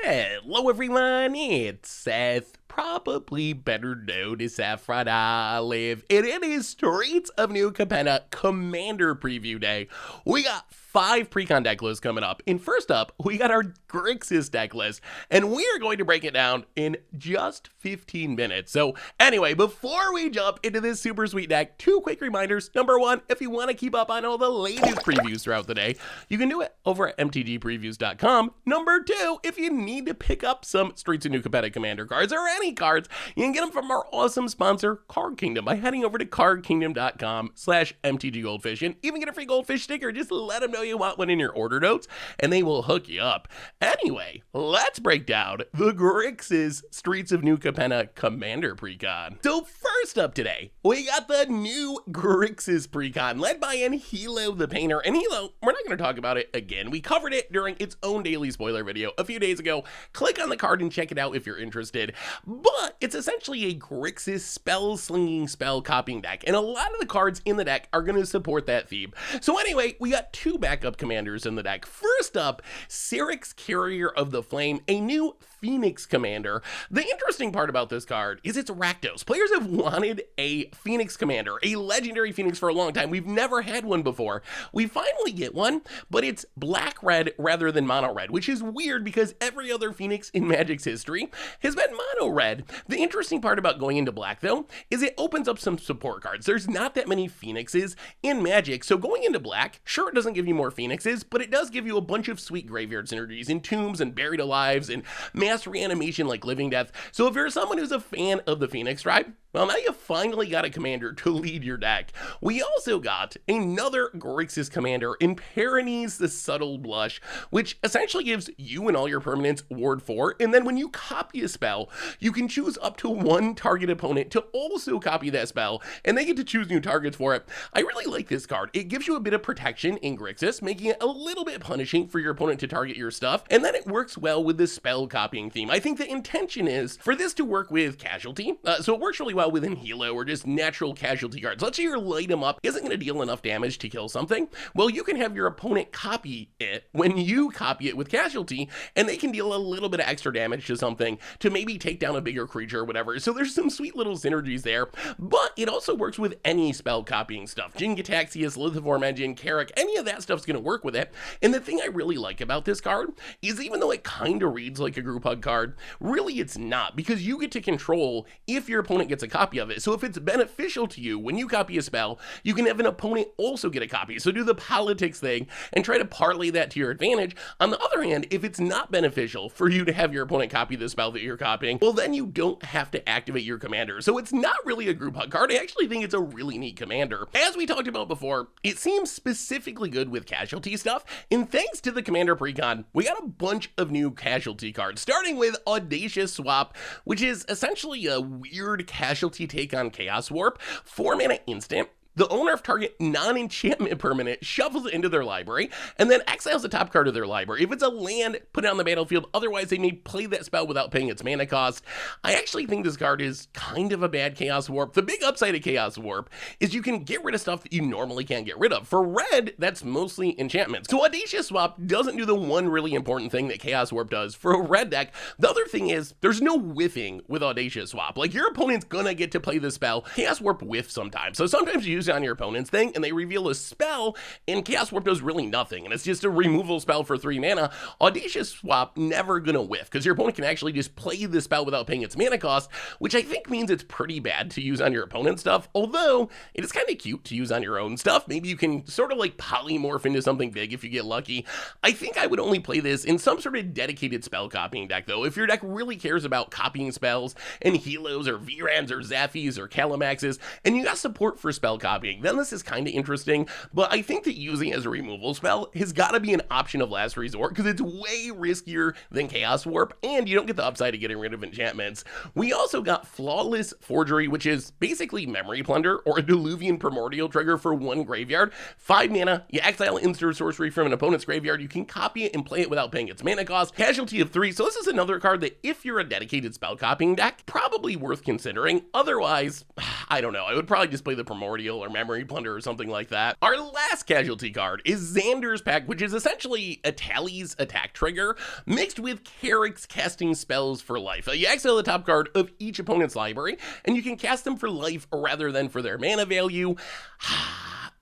Hello everyone, it's Seth, probably better known as Saffron Olive, and it is Streets of New Capenna Commander Preview Day. We got 5 precon deck lists coming up, and first up, we got our Grixis deck list, and we are going to break it down in just 15 minutes. So anyway, before we jump into this super sweet deck, 2 quick reminders. Number 1, if you want to keep up on all the latest previews throughout the day, you can do it over at MTGpreviews.com. Number 2, if you need to pick up some Streets of New Capenna Commander cards or any cards, you can get them from our awesome sponsor, Card Kingdom, by heading over to cardkingdom.com/MTGGoldfish, and even get a free goldfish sticker. Just let them know you want one in your order notes, and they will hook you up. Anyway, let's break down the Grixis Streets of New Capenna Commander Precon. So first up today, we got the new Grixis Precon, led by Anhelo the Painter. Anhelo, we're not going to talk about it again. We covered it during its own daily spoiler video a few days ago. Click on the card and check it out if you're interested. But it's essentially a Grixis spell-slinging, spell-copying deck, and a lot of the cards in the deck are going to support that theme. So anyway, we got 2 backup commanders in the deck. First up, Siric's Carrier of the Flame, a new Phoenix commander. The interesting part about this card is it's Rakdos. Players have wanted a Phoenix commander, a legendary Phoenix, for a long time. We've never had one before. We finally get one, but it's black-red rather than mono-red, which is weird because every other Phoenix in Magic's history has been mono-red. The interesting part about going into black, though, is it opens up some support cards. There's not that many Phoenixes in Magic, so going into black, sure, it doesn't give you more Phoenixes, but it does give you a bunch of sweet graveyard synergies in Tombs and Buried Alives and Mass Reanimation like Living Death. So if you're someone who's a fan of the Phoenix tribe, well, now you finally got a commander to lead your deck. We also got another Grixis commander in Pyrenees the Subtle Blush, which essentially gives you and all your permanents Ward 4, and then when you copy a spell, you can choose up to 1 target opponent to also copy that spell, and they get to choose new targets for it. I really like this card. It gives you a bit of protection in Grixis, making it a little bit punishing for your opponent to target your stuff, and then it works well with the spell copying theme. I think the intention is for this to work with Casualty, so it works really well with Anhelo or just natural casualty cards. Let's say your light 'em up isn't going to deal enough damage to kill something. Well, you can have your opponent copy it when you copy it with Casualty, and they can deal a little bit of extra damage to something to maybe take down a bigger creature or whatever. So there's some sweet little synergies there, but it also works with any spell copying stuff. Jin-Gitaxias, Lithiform Engine, Carrick, any of that stuff's going to work with it. And the thing I really like about this card is even though it kind of reads like a group hug card, really it's not, because you get to control if your opponent gets a copy of it. So if it's beneficial to you when you copy a spell, you can have an opponent also get a copy. So do the politics thing and try to parlay that to your advantage. On the other hand, if it's not beneficial for you to have your opponent copy the spell that you're copying, well then you don't have to activate your commander. So it's not really a group hug card. I actually think it's a really neat commander. As we talked about before, it seems specifically good with Casualty stuff, and thanks to the Commander Precon, we got a bunch of new Casualty cards, starting with Audacious Swap, which is essentially a weird Casualty take on Chaos Warp, 4-mana instant. The owner of target non-enchantment permanent shuffles it into their library, and then exiles the top card of their library. If it's a land, put it on the battlefield. Otherwise, they may play that spell without paying its mana cost. I actually think this card is kind of a bad Chaos Warp. The big upside of Chaos Warp is you can get rid of stuff that you normally can't get rid of. For red, that's mostly enchantments. So Audacious Swap doesn't do the one really important thing that Chaos Warp does for a red deck. The other thing is there's no whiffing with Audacious Swap. Like, your opponent's gonna get to play the spell. Chaos Warp whiffs sometimes. So sometimes you use it on your opponent's thing and they reveal a spell, and Chaos Warp does really nothing, and it's just a removal spell for 3 mana. Audacious Swap never gonna whiff, because your opponent can actually just play the spell without paying its mana cost, which I think means it's pretty bad to use on your opponent's stuff, although it is kind of cute to use on your own stuff. Maybe you can sort of like polymorph into something big if you get lucky. I think I would only play this in some sort of dedicated spell copying deck, though. If your deck really cares about copying spells and Helos or Vrans or Zaphis or Calamaxes, and you got support for spell copying, then this is kind of interesting, but I think that using it as a removal spell has got to be an option of last resort, because it's way riskier than Chaos Warp, and you don't get the upside of getting rid of enchantments. We also got Flawless Forgery, which is basically Memory Plunder or a Diluvian Primordial trigger for 1 graveyard. 5 mana, you exile instant sorcery from an opponent's graveyard, you can copy it and play it without paying its mana cost. Casualty of 3, so this is another card that if you're a dedicated spell copying deck, probably worth considering. Otherwise, I don't know, I would probably just play the Primordial or Memory Plunder or something like that. Our last casualty card is Xander's Pact, which is essentially a Tally's attack trigger mixed with Carrick's casting spells for life. You exile the top card of each opponent's library, and you can cast them for life rather than for their mana value.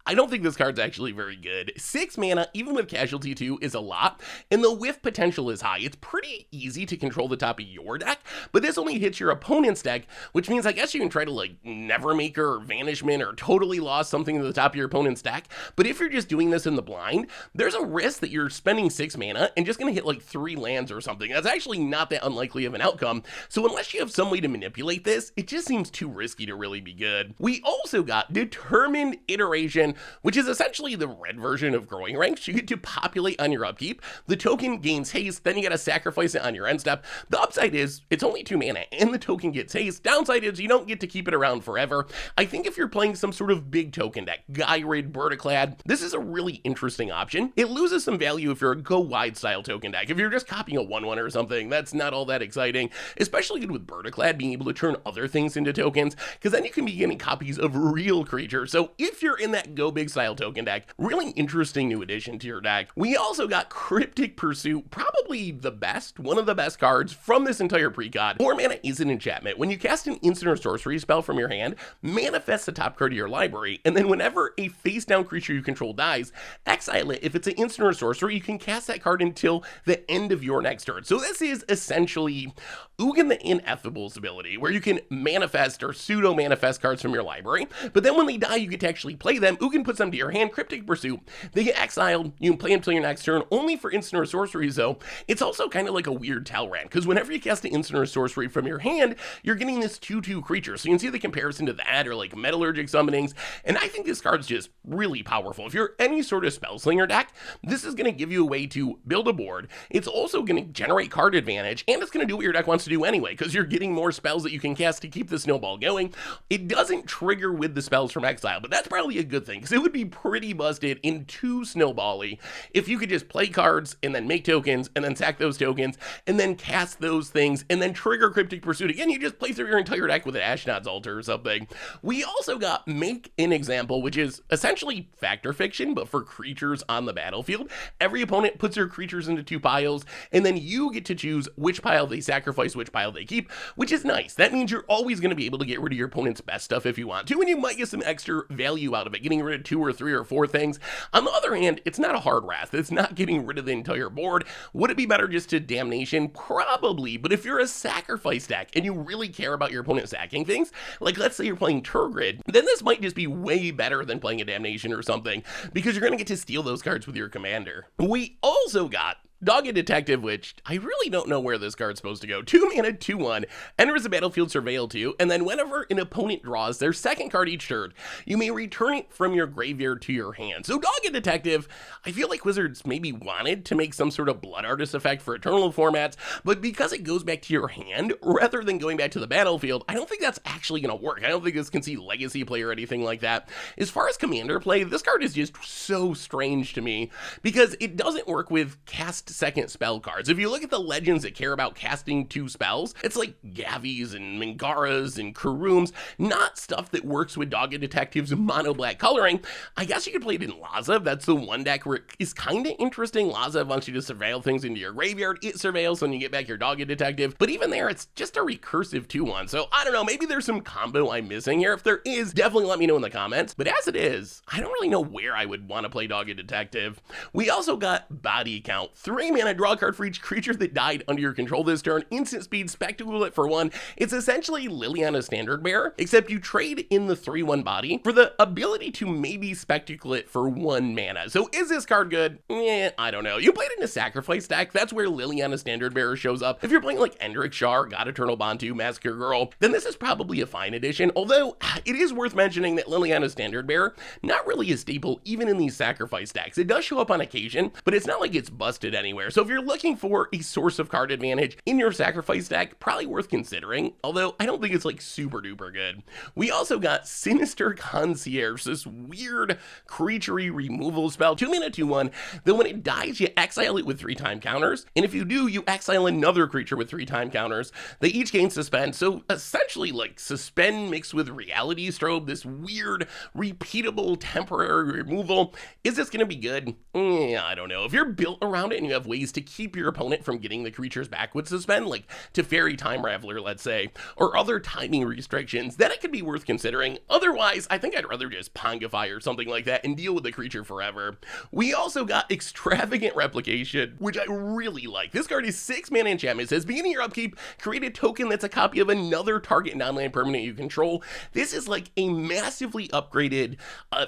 I don't think this card's actually very good. 6 mana, even with Casualty 2, is a lot, and the whiff potential is high. It's pretty easy to control the top of your deck, but this only hits your opponent's deck, which means I guess you can try to like Nevermaker or Vanishment or Totally Lost something to the top of your opponent's deck, but if you're just doing this in the blind, there's a risk that you're spending 6 mana and just gonna hit like 3 lands or something. That's actually not that unlikely of an outcome, so unless you have some way to manipulate this, it just seems too risky to really be good. We also got Determined Iteration, which is essentially the red version of Growing Ranks. You get to populate on your upkeep, the token gains haste, then you gotta sacrifice it on your end step. The upside is it's only 2 mana and the token gets haste. Downside is you don't get to keep it around forever. I think if you're playing some sort of big token deck, Gyrid, Verticlad, this is a really interesting option. It loses some value if you're a go wide style token deck. If you're just copying a 1/1 or something, that's not all that exciting, especially good with Verticlad being able to turn other things into tokens, because then you can be getting copies of real creatures. So if you're in that go big style token deck, really interesting new addition to your deck. We also got Cryptic Pursuit, probably the best, one of the best cards from this entire precon. 4 mana is an enchantment. When you cast an instant or sorcery spell from your hand, manifest the top card of your library, and then whenever a face down creature you control dies, exile it. If it's an instant or sorcery, you can cast that card until the end of your next turn. So this is essentially Ugin the Ineffable's ability, where you can manifest or pseudo manifest cards from your library, but then when they die, you get to actually play them. Ugin puts them to your hand. Cryptic Pursuit, they get exiled, you can play them until your next turn, only for instant or sorceries though. It's also kind of like a weird Talrand, because whenever you cast an instant or sorcery from your hand, you're getting this 2/2 creature, so you can see the comparison to that, or like Metallurgic Summonings, and I think this card's just really powerful. If you're any sort of Spellslinger deck, this is going to give you a way to build a board. It's also going to generate card advantage, and it's going to do what your deck wants to do anyway, because you're getting more spells that you can cast to keep the snowball going. It doesn't trigger with the spells from exile, but that's probably a good thing, because it would be pretty busted in too snowbally if you could just play cards and then make tokens and then sack those tokens and then cast those things and then trigger Cryptic Pursuit again. You just play through your entire deck with an Ashnod's Altar or something. We also got Make an Example, which is essentially Factor Fiction but for creatures on the battlefield. Every opponent puts their creatures into 2 piles, and then you get to choose which pile they sacrifice, which pile they keep, which is nice. That means you're always going to be able to get rid of your opponent's best stuff if you want to, and you might get some extra value out of it, getting rid of 2 or 3 or 4 things. On the other hand, it's not a hard wrath. It's not getting rid of the entire board. Would it be better just to Damnation? Probably, but if you're a sacrifice deck and you really care about your opponent sacking things, like let's say you're playing Turgid, then this might just be way better than playing a Damnation or something, because you're going to get to steal those cards with your commander. We also got Dogged Detective, which I really don't know where this card's supposed to go. 2 mana, 2/1, enters the battlefield, surveil 2, and then whenever an opponent draws their second card each turn, you may return it from your graveyard to your hand. So Dogged Detective, I feel like Wizards maybe wanted to make some sort of Blood Artist effect for Eternal formats, but because it goes back to your hand rather than going back to the battlefield, I don't think that's actually going to work. I don't think this can see Legacy play or anything like that. As far as Commander play, this card is just so strange to me, because it doesn't work with cast second spell cards. If you look at the legends that care about casting 2 spells, it's like Gavies and Mingaras and Karooms, not stuff that works with Dogged Detective's mono black coloring. I guess you could play it in Lazav. That's the one deck where it's kind of interesting. Lazav wants you to surveil things into your graveyard. It surveils, so when you get back your Dogged Detective. But even there, it's just a recursive 2/1. So I don't know, maybe there's some combo I'm missing here. If there is, definitely let me know in the comments. But as it is, I don't really know where I would want to play Dogged Detective. We also got Body Count. 3 mana, draw a card for each creature that died under your control this turn. Instant speed, spectacle it for 1. It's essentially Liliana Standard Bearer, except you trade in the 3/1 body for the ability to maybe spectacle it for 1 mana. So is this card good? I don't know. You played it in a sacrifice deck, that's where Liliana Standard Bearer shows up. If you're playing like Endrick Shar, God Eternal Bantu, Massacre Girl, then this is probably a fine addition, although it is worth mentioning that Liliana Standard Bearer, not really a staple even in these sacrifice decks. It does show up on occasion, but it's not like it's busted anywhere. So if you're looking for a source of card advantage in your sacrifice deck, probably worth considering, although I don't think it's like super duper good. We also got Sinister Concierge, this weird creature-y removal spell, 2 mana 2/1, then when it dies, you exile it with 3-time counters, and if you do, you exile another creature with 3-time counters. They each gain suspend, so essentially like suspend mixed with reality strobe, this weird, repeatable, temporary removal. Is this going to be good? I don't know. If you're built around it and you have ways to keep your opponent from getting the creatures back with suspend, like Teferi Time Raveler, let's say, or other timing restrictions, then it could be worth considering. Otherwise, I think I'd rather just Pongify or something like that and deal with the creature forever. We also got Extravagant Replication, which I really like. This card is 6 mana enchantment. It says, beginning your upkeep, create a token that's a copy of another target non-land permanent you control. This is like a massively upgraded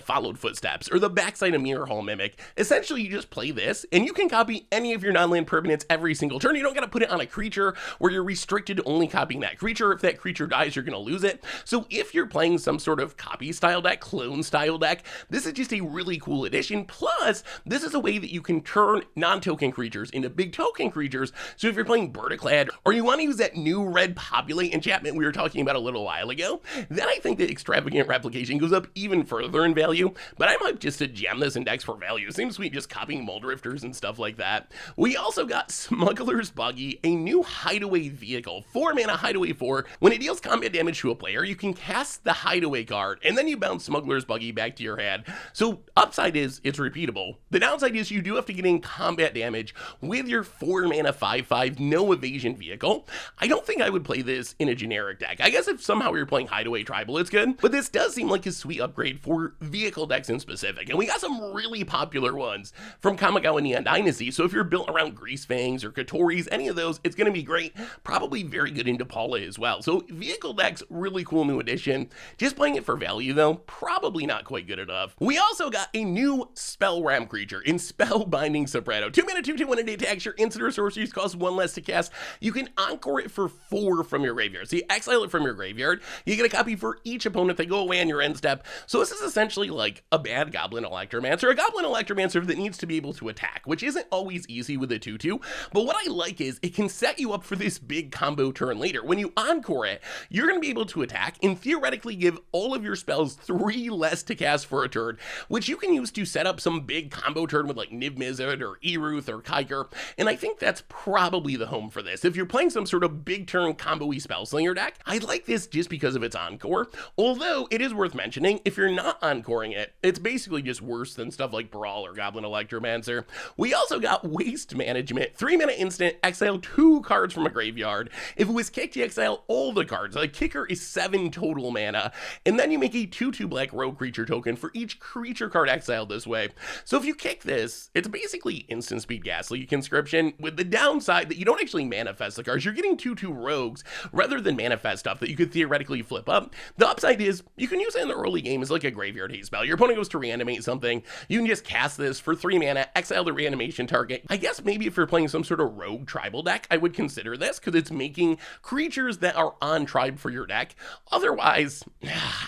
Followed Footsteps, or the backside of Mirror Hall Mimic. Essentially, you just play this, and you can copy any of your non-land permanents every single turn. You don't gotta put it on a creature where you're restricted to only copying that creature. If that creature dies, you're gonna lose it. So if you're playing some sort of copy style deck, clone style deck, this is just a really cool addition. Plus, this is a way that you can turn non-token creatures into big token creatures. So if you're playing Verticlad, or you want to use that new red Populate enchantment we were talking about a little while ago, then I think that Extravagant Replication goes up even further in value. But I might just jam this in decks for value. Seems sweet just copying Muldrifters and stuff like that. We also got Smuggler's Buggy, a new hideaway vehicle, 4 mana hideaway 4. When it deals combat damage to a player, you can cast the hideaway card, and then you bounce Smuggler's Buggy back to your hand. So upside is it's repeatable. The downside is you do have to get in combat damage with your 4 mana 5/5 no evasion vehicle. I don't think I would play this in a generic deck. I guess if somehow you're playing hideaway tribal, it's good, but this does seem like a sweet upgrade for vehicle decks in specific, and we got some really popular ones from Kamigawa Neon Dynasty. So if you're built around Greasefangs or Katoris, any of those, it's going to be great. Probably very good into Paula as well. So vehicle decks, really cool new addition. Just playing it for value though, probably not quite good enough. We also got a new spell ram creature in Spellbinding Soprano. 2 mana 2/2 when it attacks, your instant or sorceries cost 1 less to cast. You can encore it for 4 from your graveyard. So you exile it from your graveyard, you get a copy for each opponent. They go away on your end step. So this is essentially like a bad Goblin Electromancer, a Goblin Electromancer that needs to be able to attack, which isn't always easy with a 2/2, but what I like is it can set you up for this big combo turn later. When you encore it, you're going to be able to attack and theoretically give all of your spells 3 less to cast for a turn, which you can use to set up some big combo turn with like Niv Mizzet or Eruth or Kiker, and I think that's probably the home for this. If you're playing some sort of big turn combo-y Spellslinger deck, I like this just because of its encore, although it is worth mentioning, if you're not encoring it, it's basically just worse than stuff like Brawl or Goblin Electromancer. We also got Waste Management, 3 mana instant, exile 2 cards from a graveyard. If it was kicked, you exile all the cards. The kicker is 7 total mana, and then you make a 2/2 black rogue creature token for each creature card exiled this way. So if you kick this, it's basically instant speed Ghastly Conscription, with the downside that you don't actually manifest the cards. You're getting 2/2 rogues rather than manifest stuff that you could theoretically flip up. The upside is you can use it in the early game as like a graveyard hate spell. Your opponent goes to reanimate something, you can just cast this for 3 mana, exile the reanimation target. I guess maybe if you're playing some sort of rogue tribal deck, I would consider this because it's making creatures that are on tribe for your deck. Otherwise,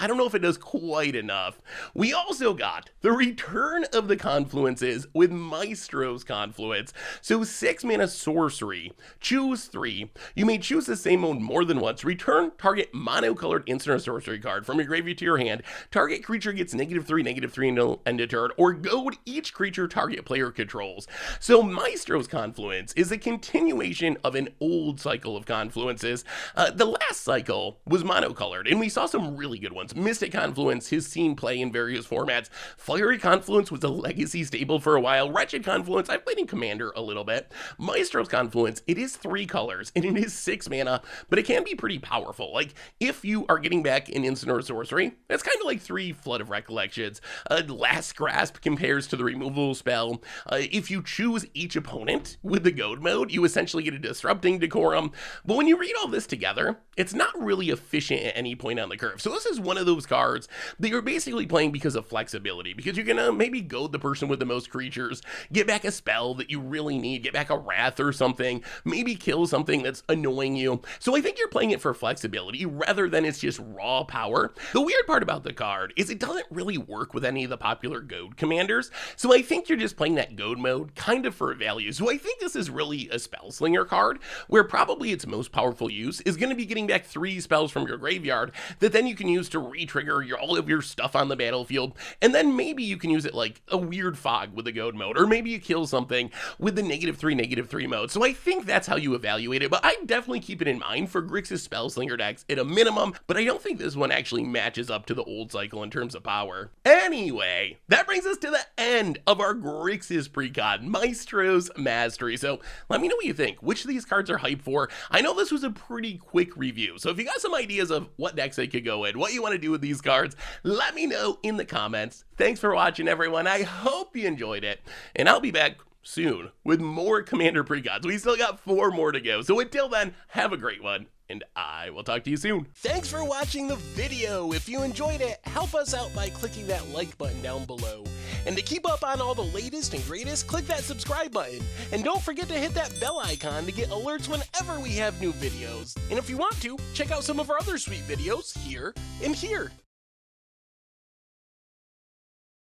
I don't know if it does quite enough. We also got the return of the Confluences with Maestro's Confluence. So 6 mana sorcery, choose 3. You may choose the same mode more than once. Return target monocolored instant or sorcery card from your graveyard to your hand. Target creature gets -3/-3 until end of turn, or goad each creature target player controls. So Maestro's Confluence is a continuation of an old cycle of Confluences. The last cycle was monocolored, and we saw some really good ones. Mystic Confluence has seen play in various formats. Fiery Confluence was a legacy staple for a while. Wretched Confluence, I've played in Commander a little bit. Maestro's Confluence, it is 3 colors, and it is 6 mana, but it can be pretty powerful. Like, if you are getting back an instant or sorcery, it's kind of like 3 Flood of Recollections. Last Grasp compares to the removal spell. If you choose each opponent with the goad mode, you essentially get a Disrupting Decorum. But when you read all this together, it's not really efficient at any point on the curve. So this is one of those cards that you're basically playing because of flexibility, because you're gonna maybe goad the person with the most creatures, get back a spell that you really need, get back a Wrath or something, maybe kill something that's annoying you. So I think you're playing it for flexibility rather than it's just raw power. The weird part about the card is it doesn't really work with any of the popular goad commanders. So I think you're just playing that goad mode kind of for value. So I think this is really a spell slinger card, where probably its most powerful use is going to be getting back 3 spells from your graveyard that then you can use to re-trigger all of your stuff on the battlefield, and then maybe you can use it like a weird fog with the goad mode, or maybe you kill something with the -3/-3 mode. So I think that's how you evaluate it, but I definitely keep it in mind for Grixis spell slinger decks at a minimum, but I don't think this one actually matches up to the old cycle in terms of power. Anyway, that brings us to the end of our Grixis precon, Maestros Mastery. So let me know what you think. Which of these cards are hyped for? I know this was a pretty quick review, so if you got some ideas of what decks they could go in, what you want to do with these cards, let me know in the comments. Thanks for watching, everyone. I hope you enjoyed it, and I'll be back soon with more Commander precons. We still got 4 more to go, so until then, have a great one, and I will talk to you soon. Thanks for watching the video. If you enjoyed it, help us out by clicking that like button down below. And to keep up on all the latest and greatest, click that subscribe button. And don't forget to hit that bell icon to get alerts whenever we have new videos. And if you want to, check out some of our other sweet videos here and here.